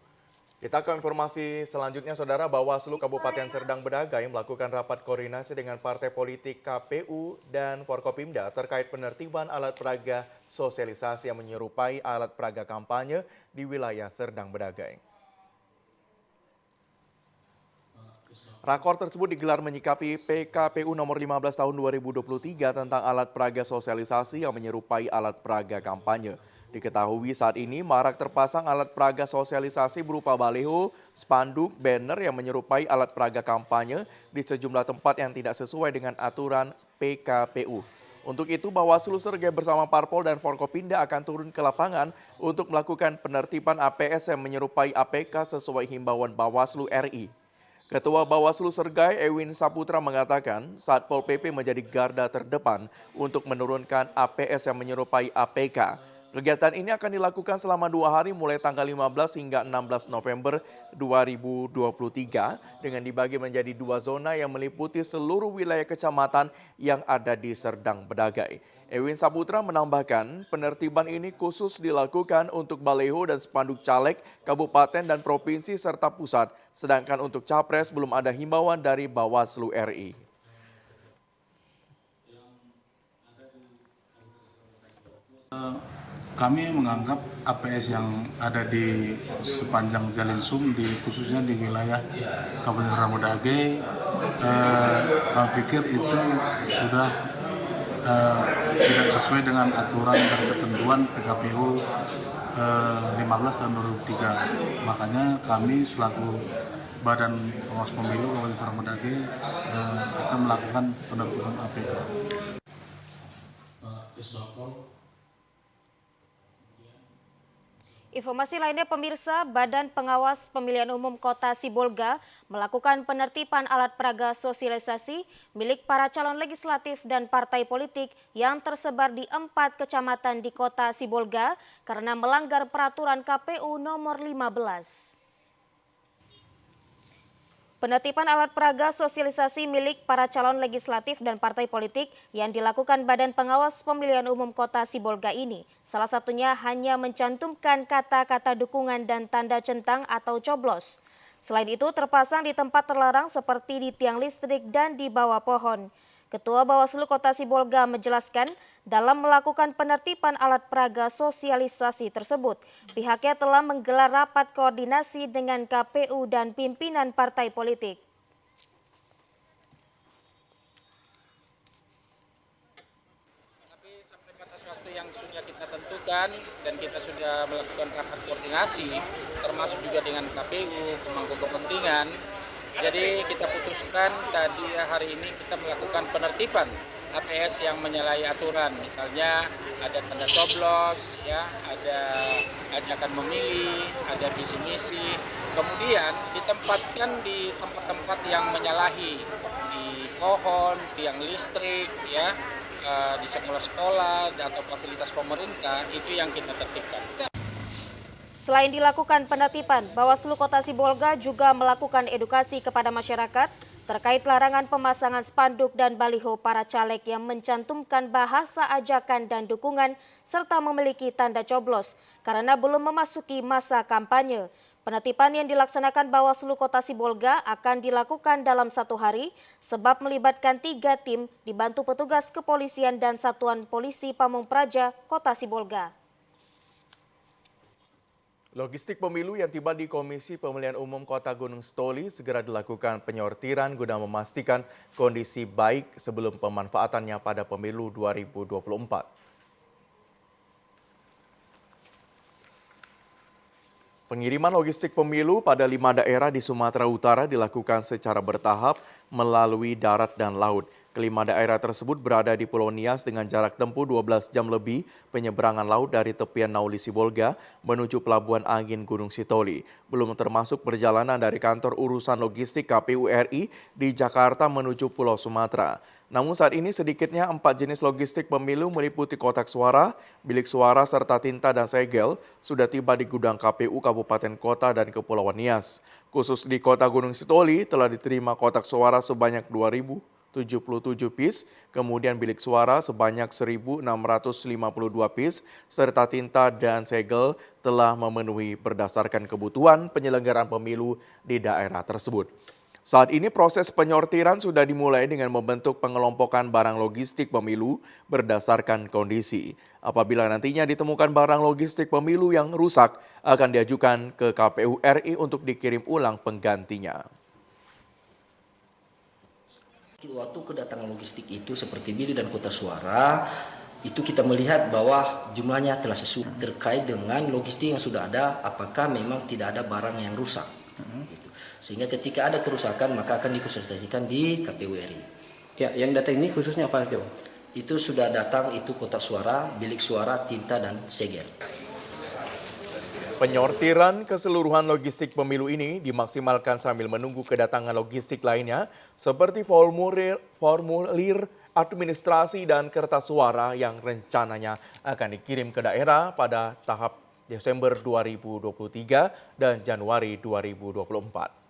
Kita ke informasi selanjutnya, Saudara. Bawaslu Kabupaten Serdang Bedagai melakukan rapat koordinasi dengan partai politik KPU dan Forkopimda terkait penertiban alat peraga sosialisasi yang menyerupai alat peraga kampanye di wilayah Serdang Bedagai. Rakor tersebut digelar menyikapi PKPU nomor 15 tahun 2023 tentang alat peraga sosialisasi yang menyerupai alat peraga kampanye. Diketahui saat ini marak terpasang alat peraga sosialisasi berupa baliho, spanduk, banner yang menyerupai alat peraga kampanye di sejumlah tempat yang tidak sesuai dengan aturan PKPU. Untuk itu, Bawaslu Serdang bersama Parpol dan Forkopimda akan turun ke lapangan untuk melakukan penertiban APS yang menyerupai APK sesuai himbauan Bawaslu RI. Ketua Bawaslu Serdang Ewin Saputra mengatakan Satpol PP menjadi garda terdepan untuk menurunkan APS yang menyerupai APK. Kegiatan ini akan dilakukan selama 2 hari mulai tanggal 15 hingga 16 November 2023 dengan dibagi menjadi 2 zona yang meliputi seluruh wilayah kecamatan yang ada di Serdang Bedagai. Ewin Saputra menambahkan penertiban ini khusus dilakukan untuk baliho dan spanduk caleg, kabupaten dan provinsi serta pusat, sedangkan untuk capres belum ada himbauan dari Bawaslu RI. Kami menganggap APS yang ada di sepanjang Jalin Sum, khususnya di wilayah Kabupaten Serdang Bedagai, kami pikir itu sudah tidak sesuai dengan aturan dan ketentuan PKPU 15 tahun 2003. Makanya kami selaku Badan Pengawas Pemilu Kabupaten Serdang Bedagai akan melakukan penertiban APK. Informasi lainnya, pemirsa, Badan Pengawas Pemilihan Umum Kota Sibolga melakukan penertiban alat peraga sosialisasi milik para calon legislatif dan partai politik yang tersebar di 4 kecamatan di Kota Sibolga karena melanggar peraturan KPU nomor 15. Penertiban alat peraga sosialisasi milik para calon legislatif dan partai politik yang dilakukan Badan Pengawas Pemilihan Umum Kota Sibolga ini, salah satunya hanya mencantumkan kata-kata dukungan dan tanda centang atau coblos. Selain itu terpasang di tempat terlarang seperti di tiang listrik dan di bawah pohon. Ketua Bawaslu Kota Sibolga menjelaskan dalam melakukan penertiban alat peraga sosialisasi tersebut, pihaknya telah menggelar rapat koordinasi dengan KPU dan pimpinan partai politik. Tapi sampai batas waktu yang sudah kita tentukan dan kita sudah melakukan rapat koordinasi, termasuk juga dengan KPU, pemangku kepentingan. Jadi kita putuskan tadi hari ini kita melakukan penertiban APS yang menyalahi aturan. Misalnya ada tanda coblos, ya, ada ajakan memilih, ada visi misi. Kemudian ditempatkan di tempat-tempat yang menyalahi, di pohon, tiang listrik, ya, di sekolah-sekolah atau fasilitas pemerintah, itu yang kita tertibkan. Selain dilakukan penertiban, Bawaslu Kota Sibolga juga melakukan edukasi kepada masyarakat terkait larangan pemasangan spanduk dan baliho para caleg yang mencantumkan bahasa ajakan dan dukungan serta memiliki tanda coblos karena belum memasuki masa kampanye. Penertiban yang dilaksanakan Bawaslu Kota Sibolga akan dilakukan dalam 1 hari sebab melibatkan 3 tim dibantu petugas kepolisian dan Satuan Polisi Pamung Praja Kota Sibolga. Logistik pemilu yang tiba di Komisi Pemilihan Umum Kota Gunung Sitoli segera dilakukan penyortiran guna memastikan kondisi baik sebelum pemanfaatannya pada pemilu 2024. Pengiriman logistik pemilu pada 5 daerah di Sumatera Utara dilakukan secara bertahap melalui darat dan laut. Kelima daerah tersebut berada di Pulau Nias dengan jarak tempuh 12 jam lebih penyeberangan laut dari tepian Nauli Sibolga menuju Pelabuhan Angin Gunung Sitoli. Belum termasuk perjalanan dari kantor urusan logistik KPU RI di Jakarta menuju Pulau Sumatera. Namun saat ini sedikitnya 4 jenis logistik pemilu meliputi kotak suara, bilik suara serta tinta dan segel sudah tiba di gudang KPU Kabupaten Kota dan Kepulauan Nias. Khusus di Kota Gunung Sitoli telah diterima kotak suara sebanyak 2.077 piece, kemudian bilik suara sebanyak 1.652 piece, serta tinta dan segel telah memenuhi berdasarkan kebutuhan penyelenggaraan pemilu di daerah tersebut. Saat ini proses penyortiran sudah dimulai dengan membentuk pengelompokan barang logistik pemilu berdasarkan kondisi. Apabila nantinya ditemukan barang logistik pemilu yang rusak, akan diajukan ke KPU RI untuk dikirim ulang penggantinya. Waktu kedatangan logistik itu seperti bilik dan kotak suara, itu kita melihat bahwa jumlahnya telah sesuai terkait dengan logistik yang sudah ada, apakah memang tidak ada barang yang rusak. Sehingga ketika ada kerusakan maka akan dikonsultasikan di KPU RI. Ya, yang datang ini khususnya apa aja? Itu sudah datang itu kotak suara, bilik suara, tinta dan segel. Penyortiran keseluruhan logistik pemilu ini dimaksimalkan sambil menunggu kedatangan logistik lainnya seperti formulir administrasi dan kertas suara yang rencananya akan dikirim ke daerah pada tahap Desember 2023 dan Januari 2024.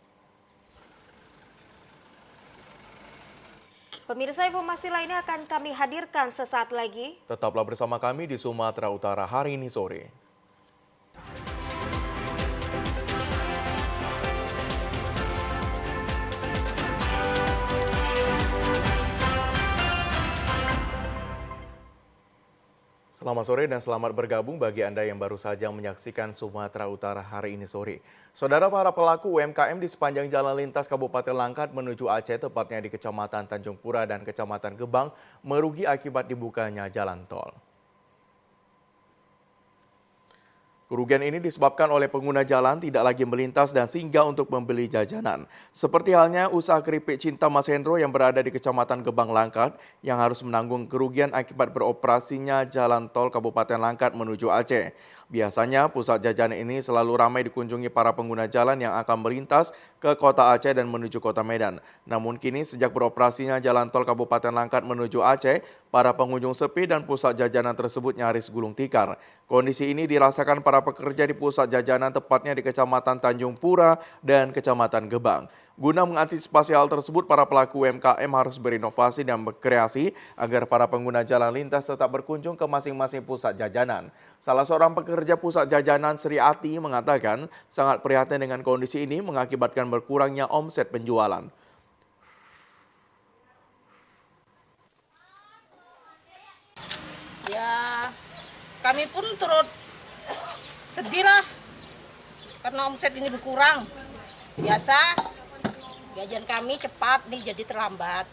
Pemirsa, informasi lainnya akan kami hadirkan sesaat lagi. Tetaplah bersama kami di Sumatera Utara hari ini sore. Selamat sore dan selamat bergabung bagi Anda yang baru saja menyaksikan Sumatera Utara hari ini sore. Saudara, para pelaku UMKM di sepanjang jalan lintas Kabupaten Langkat menuju Aceh, tepatnya di Kecamatan Tanjung Pura dan Kecamatan Gebang, merugi akibat dibukanya jalan tol. Kerugian ini disebabkan oleh pengguna jalan tidak lagi melintas dan singgah untuk membeli jajanan. Seperti halnya usaha keripik Cinta Mas Hendro yang berada di Kecamatan Gebang Langkat yang harus menanggung kerugian akibat beroperasinya jalan tol Kabupaten Langkat menuju Aceh. Biasanya pusat jajanan ini selalu ramai dikunjungi para pengguna jalan yang akan melintas ke kota Aceh dan menuju kota Medan. Namun kini sejak beroperasinya jalan tol Kabupaten Langkat menuju Aceh, para pengunjung sepi dan pusat jajanan tersebut nyaris gulung tikar. Kondisi ini dirasakan para pekerja di pusat jajanan tepatnya di Kecamatan Tanjung Pura dan Kecamatan Gebang. Guna mengantisipasi hal tersebut, para pelaku UMKM harus berinovasi dan berkreasi agar para pengguna jalan lintas tetap berkunjung ke masing-masing pusat jajanan. Salah seorang pekerja pusat jajanan, Sri Ati, mengatakan sangat prihatin dengan kondisi ini mengakibatkan berkurangnya omset penjualan. Ya, kami pun turut sedih lah karena omset ini berkurang. Biasa gajian kami cepat nih jadi terlambat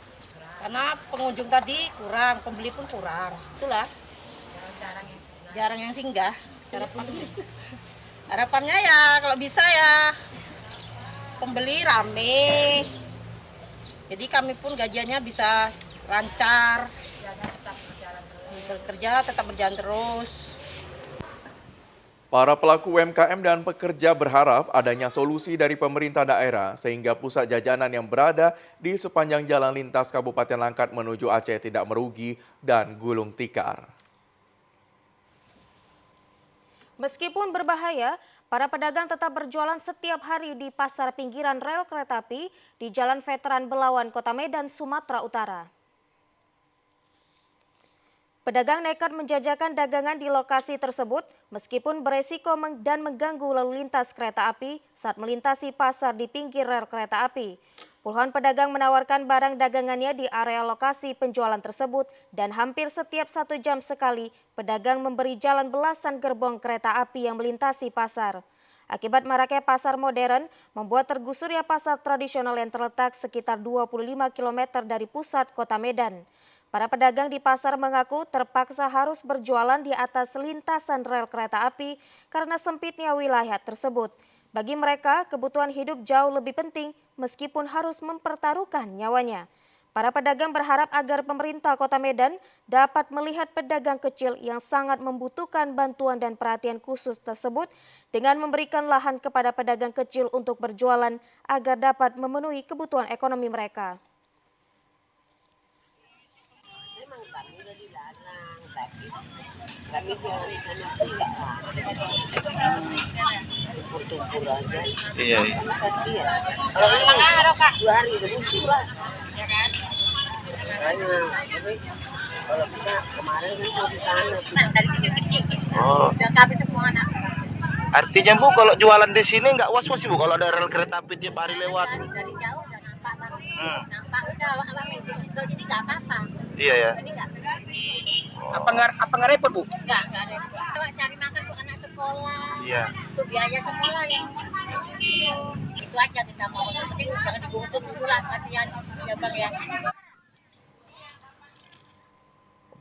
karena pengunjung tadi kurang, pembeli pun kurang. Itulah jarang yang singgah. Harapannya ya kalau bisa ya pembeli rame, jadi kami pun gajiannya bisa lancar, bekerja tetap berjalan terus. Para pelaku UMKM dan pekerja berharap adanya solusi dari pemerintah daerah sehingga pusat jajanan yang berada di sepanjang jalan lintas Kabupaten Langkat menuju Aceh tidak merugi dan gulung tikar. Meskipun berbahaya, para pedagang tetap berjualan setiap hari di pasar pinggiran rel kereta api di Jalan Veteran Belawan, Kota Medan, Sumatera Utara. Pedagang nekat menjajakan dagangan di lokasi tersebut meskipun beresiko dan mengganggu lalu lintas kereta api saat melintasi pasar di pinggir rel kereta api. Puluhan pedagang menawarkan barang dagangannya di area lokasi penjualan tersebut dan hampir setiap 1 jam sekali pedagang memberi jalan belasan gerbong kereta api yang melintasi pasar. Akibat maraknya pasar modern membuat tergusurnya pasar tradisional yang terletak sekitar 25 km dari pusat kota Medan. Para pedagang di pasar mengaku terpaksa harus berjualan di atas lintasan rel kereta api karena sempitnya wilayah tersebut. Bagi mereka, kebutuhan hidup jauh lebih penting meskipun harus mempertaruhkan nyawanya. Para pedagang berharap agar pemerintah Kota Medan dapat melihat pedagang kecil yang sangat membutuhkan bantuan dan perhatian khusus tersebut dengan memberikan lahan kepada pedagang kecil untuk berjualan agar dapat memenuhi kebutuhan ekonomi mereka. Kami jualan di sana tidak tumpur aja. Iya. Kasihan. Kalau memang ada Kak 2 hari berusuh lah. Ya kan? Makanya, kalau bisa kemarin mau di sana. Dari kecil-kecil. Oh. Udah habis semua anak. Artinya Bu, kalau jualan di sini nggak was-was Bu kalau ada rel kereta api tiap hari lewat? Dari jauh udah nampak baru. Nampak udah kalau sini nggak apa-apa. Iya ya. Ini nggak. Apa nggak repot Bu? Nggak repot. Cari makan buat anak sekolah. Iya. Itu biaya sekolah yang itu aja kita mau. Yang penting jangan digusur pula, kasihan ya Bang ya.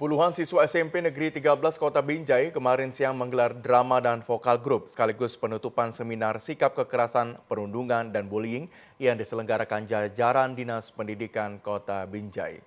Puluhan siswa SMP Negeri 13 Kota Binjai kemarin siang menggelar drama dan vokal grup sekaligus penutupan seminar sikap kekerasan, perundungan, dan bullying yang diselenggarakan jajaran Dinas Pendidikan Kota Binjai.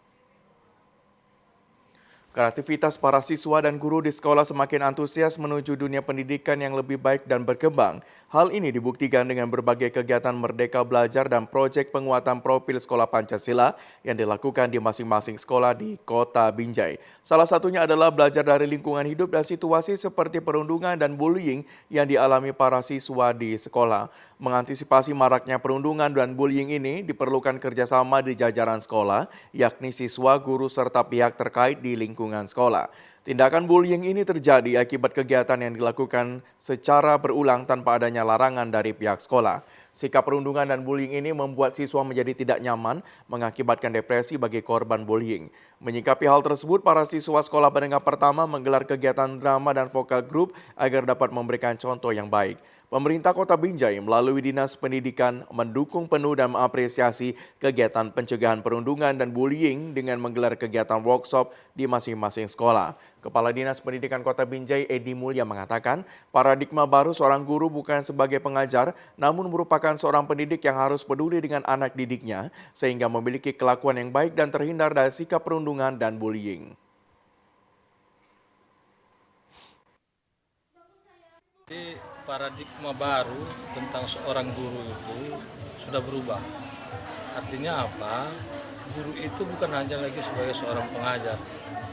Kreativitas para siswa dan guru di sekolah semakin antusias menuju dunia pendidikan yang lebih baik dan berkembang. Hal ini dibuktikan dengan berbagai kegiatan Merdeka Belajar dan proyek penguatan profil sekolah Pancasila yang dilakukan di masing-masing sekolah di Kota Binjai. Salah satunya adalah belajar dari lingkungan hidup dan situasi seperti perundungan dan bullying yang dialami para siswa di sekolah. Mengantisipasi maraknya perundungan dan bullying ini diperlukan kerjasama di jajaran sekolah, yakni siswa, guru, serta pihak terkait di lingkungan sekolah. Tindakan bullying ini terjadi akibat kegiatan yang dilakukan secara berulang tanpa adanya larangan dari pihak sekolah. Sikap perundungan dan bullying ini membuat siswa menjadi tidak nyaman, mengakibatkan depresi bagi korban bullying. Menyikapi hal tersebut, para siswa sekolah menengah pertama menggelar kegiatan drama dan vokal grup agar dapat memberikan contoh yang baik. Pemerintah Kota Binjai melalui Dinas Pendidikan mendukung penuh dan mengapresiasi kegiatan pencegahan perundungan dan bullying dengan menggelar kegiatan workshop di masing-masing sekolah. Kepala Dinas Pendidikan Kota Binjai, Edi Mulya, mengatakan paradigma baru seorang guru bukan sebagai pengajar, namun merupakan seorang pendidik yang harus peduli dengan anak didiknya, sehingga memiliki kelakuan yang baik dan terhindar dari sikap perundungan dan bullying. Jadi paradigma baru tentang seorang guru itu sudah berubah. Artinya apa? Guru itu bukan hanya lagi sebagai seorang pengajar,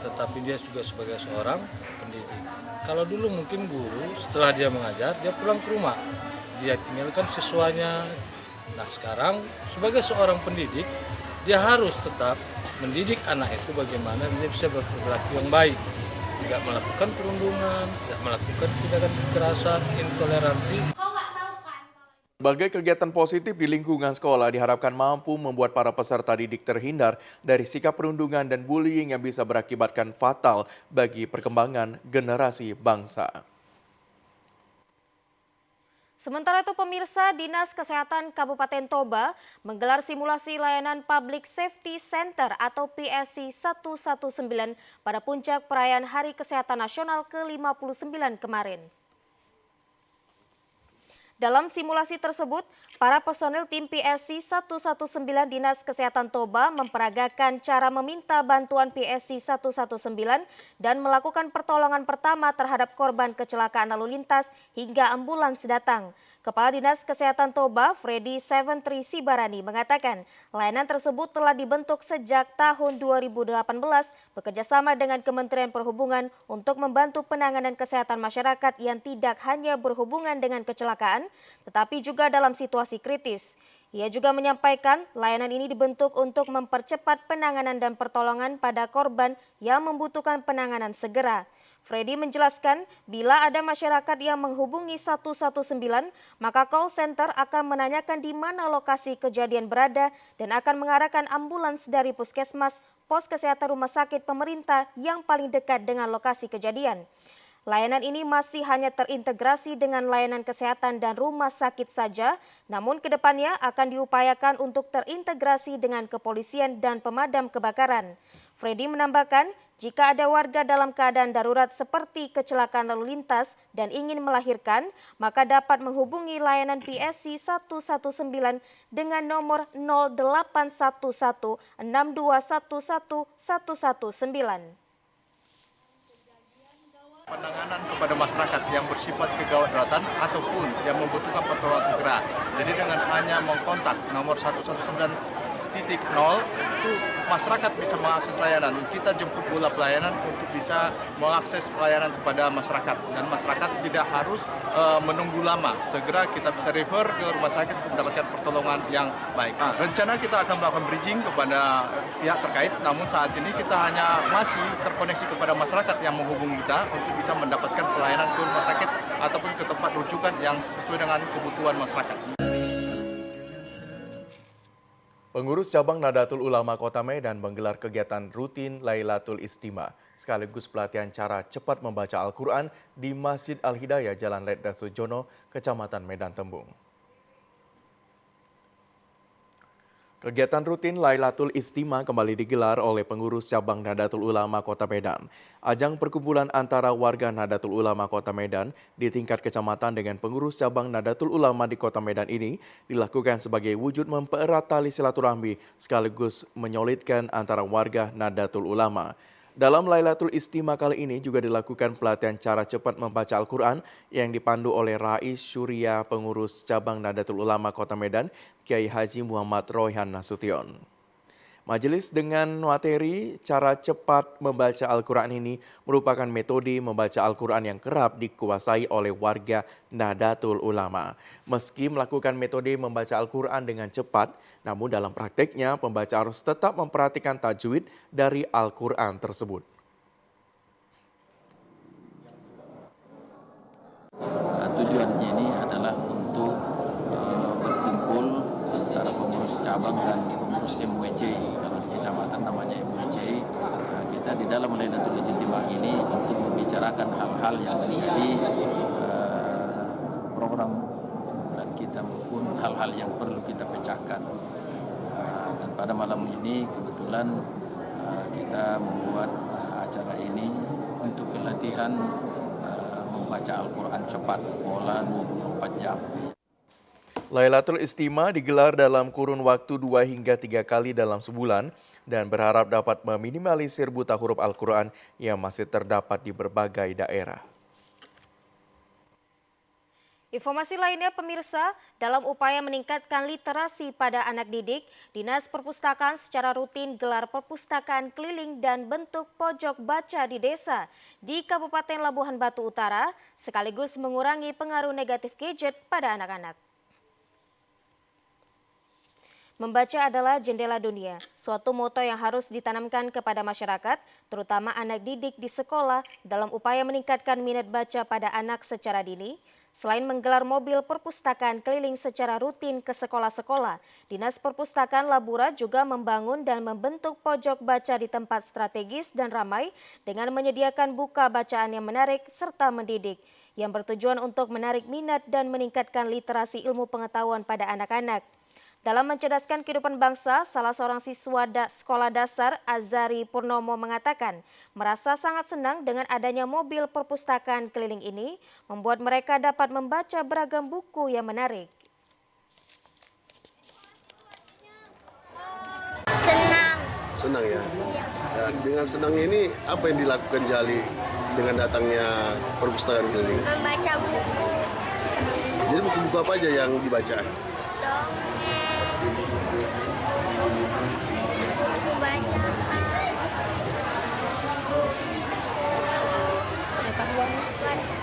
tetapi dia juga sebagai seorang pendidik. Kalau dulu mungkin guru setelah dia mengajar, dia pulang ke rumah, dia tinggalkan siswanya. Nah sekarang sebagai seorang pendidik, dia harus tetap mendidik anak itu bagaimana dia bisa berperilaku yang baik. Tidak melakukan perundungan, tidak melakukan tindakan kekerasan, intoleransi. Berbagai kegiatan positif di lingkungan sekolah diharapkan mampu membuat para peserta didik terhindar dari sikap perundungan dan bullying yang bisa berakibatkan fatal bagi perkembangan generasi bangsa. Sementara itu pemirsa, Dinas Kesehatan Kabupaten Toba menggelar simulasi layanan Public Safety Center atau PSC 119 pada puncak perayaan Hari Kesehatan Nasional ke-59 kemarin. Dalam simulasi tersebut, para personil tim PSC 119 Dinas Kesehatan Toba memperagakan cara meminta bantuan PSC 119 dan melakukan pertolongan pertama terhadap korban kecelakaan lalu lintas hingga ambulans datang. Kepala Dinas Kesehatan Toba, Freddy Seventri Sibarani, mengatakan layanan tersebut telah dibentuk sejak tahun 2018 bekerjasama dengan Kementerian Perhubungan untuk membantu penanganan kesehatan masyarakat yang tidak hanya berhubungan dengan kecelakaan, tetapi juga dalam situasi kritis. Ia juga menyampaikan layanan ini dibentuk untuk mempercepat penanganan dan pertolongan pada korban yang membutuhkan penanganan segera. Freddy menjelaskan, bila ada masyarakat yang menghubungi 119, maka call center akan menanyakan di mana lokasi kejadian berada dan akan mengarahkan ambulans dari puskesmas, pos kesehatan rumah sakit pemerintah yang paling dekat dengan lokasi kejadian. Layanan ini masih hanya terintegrasi dengan layanan kesehatan dan rumah sakit saja, namun kedepannya akan diupayakan untuk terintegrasi dengan kepolisian dan pemadam kebakaran. Freddy menambahkan, jika ada warga dalam keadaan darurat seperti kecelakaan lalu lintas dan ingin melahirkan, maka dapat menghubungi layanan PSC 119 dengan nomor 0811 6211 119. Penanganan kepada masyarakat yang bersifat kedaruratan ataupun yang membutuhkan pertolongan segera. Jadi dengan hanya mengkontak nomor 119.0 itu masyarakat bisa mengakses layanan. Kita jemput bola pelayanan untuk bisa mengakses pelayanan kepada masyarakat dan masyarakat tidak harus menunggu lama. Segera kita bisa refer ke rumah sakit untuk mendapatkan pertolongan yang baik. Rencana kita akan melakukan bridging kepada pihak terkait, namun saat ini kita hanya masih terkoneksi kepada masyarakat yang menghubungi kita untuk bisa mendapatkan pelayanan ke rumah sakit ataupun ke tempat rujukan yang sesuai dengan kebutuhan masyarakat. Pengurus Cabang Nahdlatul Ulama Kota Medan menggelar kegiatan rutin Lailatul Istima, sekaligus pelatihan cara cepat membaca Al-Quran di Masjid Al-Hidayah Jalan Letda Sujono, Kecamatan Medan Tembung. Kegiatan rutin Lailatul Istima kembali digelar oleh pengurus Cabang Nahdlatul Ulama Kota Medan. Ajang perkumpulan antara warga Nahdlatul Ulama Kota Medan di tingkat kecamatan dengan pengurus Cabang Nahdlatul Ulama di Kota Medan ini dilakukan sebagai wujud mempererat tali silaturahmi sekaligus menyolidkan antara warga Nahdlatul Ulama. Dalam Lailatul Istima kali ini juga dilakukan pelatihan cara cepat membaca Al-Quran yang dipandu oleh Rais Syuria Pengurus Cabang Nahdlatul Ulama Kota Medan, Kiai Haji Muhammad Royhan Nasution. Majelis dengan materi cara cepat membaca Al-Quran ini merupakan metode membaca Al-Quran yang kerap dikuasai oleh warga Nahdlatul Ulama. Meski melakukan metode membaca Al-Quran dengan cepat, namun dalam prakteknya pembaca harus tetap memperhatikan tajwid dari Al-Quran tersebut. Tujuannya ini adalah untuk berkumpul antara pengurus cabang dan pengurus MWC. Kalau di kecamatan namanya MWC. Kita di dalam Lailatul Istima ini untuk membicarakan hal-hal yang menjadi program dan kita maupun hal-hal yang perlu kita pecahkan. Dan pada malam ini kebetulan kita membuat acara ini untuk pelatihan membaca Al-Quran cepat, pola 24 jam. Lailatul Istima digelar dalam kurun waktu 2 hingga 3 kali dalam sebulan dan berharap dapat meminimalisir buta huruf Al-Quran yang masih terdapat di berbagai daerah. Informasi lainnya pemirsa, dalam upaya meningkatkan literasi pada anak didik, Dinas Perpustakaan secara rutin gelar perpustakaan keliling dan bentuk pojok baca di desa di Kabupaten Labuhan Batu Utara, sekaligus mengurangi pengaruh negatif gadget pada anak-anak. Membaca adalah jendela dunia, suatu moto yang harus ditanamkan kepada masyarakat, terutama anak didik di sekolah dalam upaya meningkatkan minat baca pada anak secara dini. Selain menggelar mobil perpustakaan keliling secara rutin ke sekolah-sekolah, Dinas Perpustakaan Labura juga membangun dan membentuk pojok baca di tempat strategis dan ramai dengan menyediakan buku bacaan yang menarik serta mendidik, yang bertujuan untuk menarik minat dan meningkatkan literasi ilmu pengetahuan pada anak-anak. Dalam mencerdaskan kehidupan bangsa, salah seorang siswa sekolah dasar Azari Purnomo mengatakan merasa sangat senang dengan adanya mobil perpustakaan keliling ini, membuat mereka dapat membaca beragam buku yang menarik. Senang. Senang ya? Ya, dengan senang ini apa yang dilakukan Jali dengan datangnya perpustakaan keliling? Membaca buku. Jadi buku-buku apa aja yang dibaca? Buku bacaan,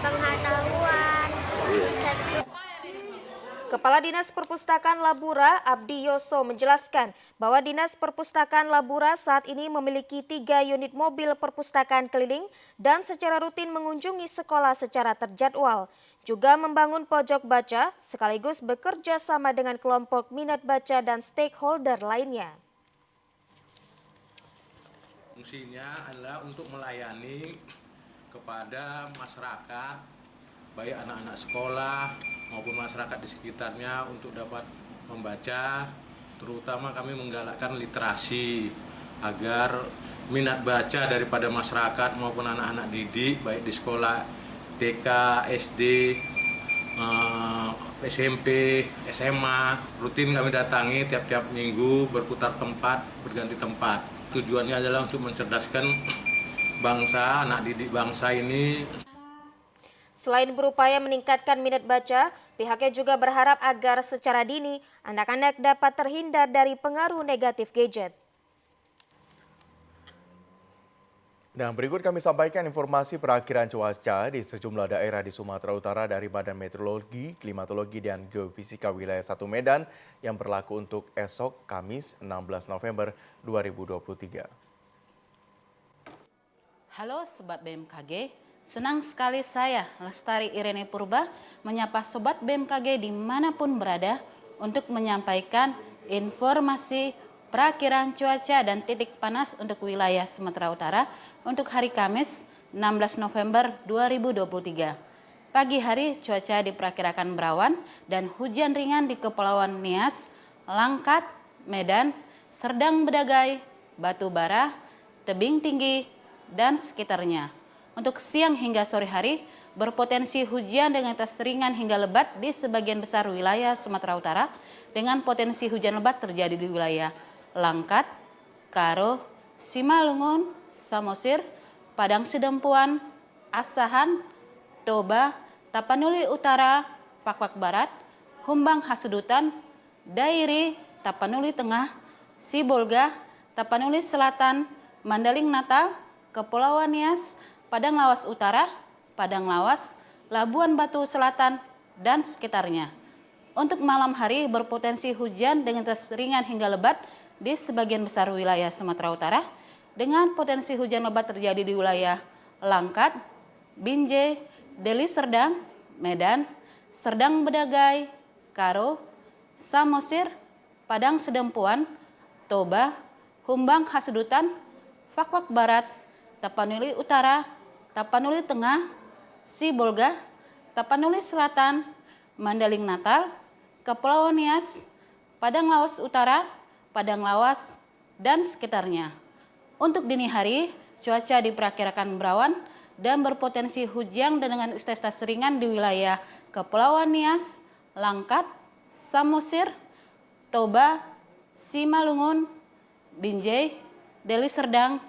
pengetahuan. Kepala Dinas Perpustakaan Labura, Abdi Yoso, menjelaskan bahwa Dinas Perpustakaan Labura saat ini memiliki 3 unit mobil perpustakaan keliling dan secara rutin mengunjungi sekolah secara terjadwal. Juga membangun pojok baca sekaligus bekerja sama dengan kelompok minat baca dan stakeholder lainnya. Fungsinya adalah untuk melayani kepada masyarakat, baik anak-anak sekolah maupun masyarakat di sekitarnya untuk dapat membaca, terutama kami menggalakkan literasi agar minat baca daripada masyarakat maupun anak-anak didik baik di sekolah TK, SD, SMP, SMA rutin kami datangi tiap-tiap minggu, berputar tempat, berganti tempat. Tujuannya adalah untuk mencerdaskan bangsa, anak didik bangsa ini. Selain berupaya meningkatkan minat baca, pihaknya juga berharap agar secara dini anak-anak dapat terhindar dari pengaruh negatif gadget. Dan berikut kami sampaikan informasi perakhiran cuaca di sejumlah daerah di Sumatera Utara dari Badan Meteorologi, Klimatologi, dan Geofisika Wilayah 1 Medan yang berlaku untuk esok Kamis 16 November 2023. Halo Sobat BMKG. Senang sekali saya, Lestari Irene Purba, menyapa Sobat BMKG dimanapun berada untuk menyampaikan informasi perakhiran cuaca dan titik panas untuk wilayah Sumatera Utara untuk hari Kamis 16 November 2023. Pagi hari cuaca diperkirakan berawan dan hujan ringan di Kepulauan Nias, Langkat, Medan, Serdang Bedagai, Batu Bara, Tebing Tinggi, dan sekitarnya. Untuk siang hingga sore hari, berpotensi hujan dengan intensitas ringan hingga lebat di sebagian besar wilayah Sumatera Utara, dengan potensi hujan lebat terjadi di wilayah Langkat, Karo, Simalungun, Samosir, Padang Sidempuan, Asahan, Toba, Tapanuli Utara, Fakfak Barat, Humbang Hasudutan, Dairi, Tapanuli Tengah, Sibolga, Tapanuli Selatan, Mandaling Natal, Kepulauan Nias, Padang Lawas Utara, Padang Lawas, Labuan Batu Selatan, dan sekitarnya. Untuk malam hari berpotensi hujan dengan intensitas ringan hingga lebat di sebagian besar wilayah Sumatera Utara, dengan potensi hujan lebat terjadi di wilayah Langkat, Binjai, Deli Serdang, Medan, Serdang Bedagai, Karo, Samosir, Padang Sidempuan, Toba, Humbang Hasudutan, Fakfak Barat, Tapanuli Utara, Tapanuli Tengah, Sibolga, Tapanuli Selatan, Mandaling Natal, Kepulauan Nias, Padang Lawas Utara, Padang Lawas, dan sekitarnya. Untuk dini hari, cuaca diperkirakan berawan dan berpotensi hujan dengan intensitas ringan di wilayah Kepulauan Nias, Langkat, Samosir, Toba, Simalungun, Binjai, Deli Serdang,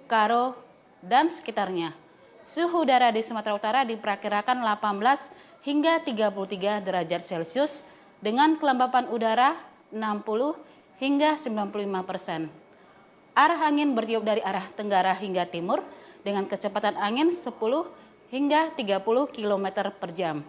Karo, dan sekitarnya. Suhu udara di Sumatera Utara diperkirakan 18 hingga 33 derajat Celcius dengan kelembapan udara 60 hingga 95%. Arah angin bertiup dari arah tenggara hingga timur dengan kecepatan angin 10 hingga 30 km per jam.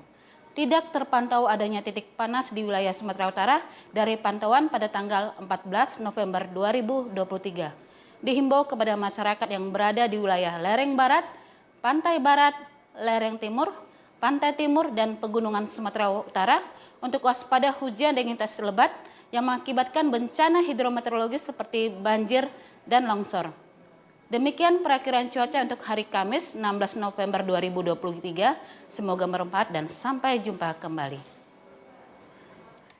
Tidak terpantau adanya titik panas di wilayah Sumatera Utara dari pantauan pada tanggal 14 November 2023. Dihimbau kepada masyarakat yang berada di wilayah lereng barat, pantai barat, lereng timur, pantai timur, dan pegunungan Sumatera Utara untuk waspada hujan dengan intensitas lebat yang mengakibatkan bencana hidrometeorologis seperti banjir dan longsor. Demikian perakhiran cuaca untuk hari Kamis 16 November 2023. Semoga bermanfaat dan sampai jumpa kembali.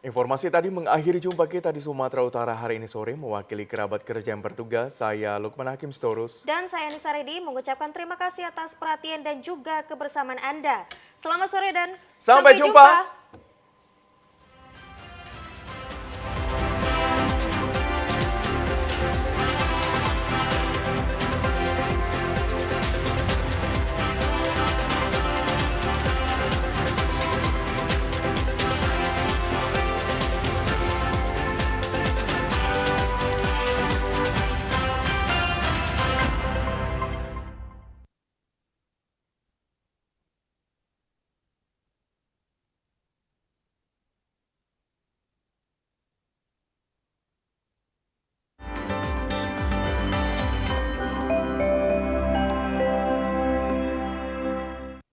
Informasi tadi mengakhiri jumpa kita di Sumatera Utara hari ini sore. Mewakili kerabat kerja yang bertugas, saya Lukman Hakim Storus. Dan saya Nisa Redi mengucapkan terima kasih atas perhatian dan juga kebersamaan Anda. Selamat sore dan sampai jumpa.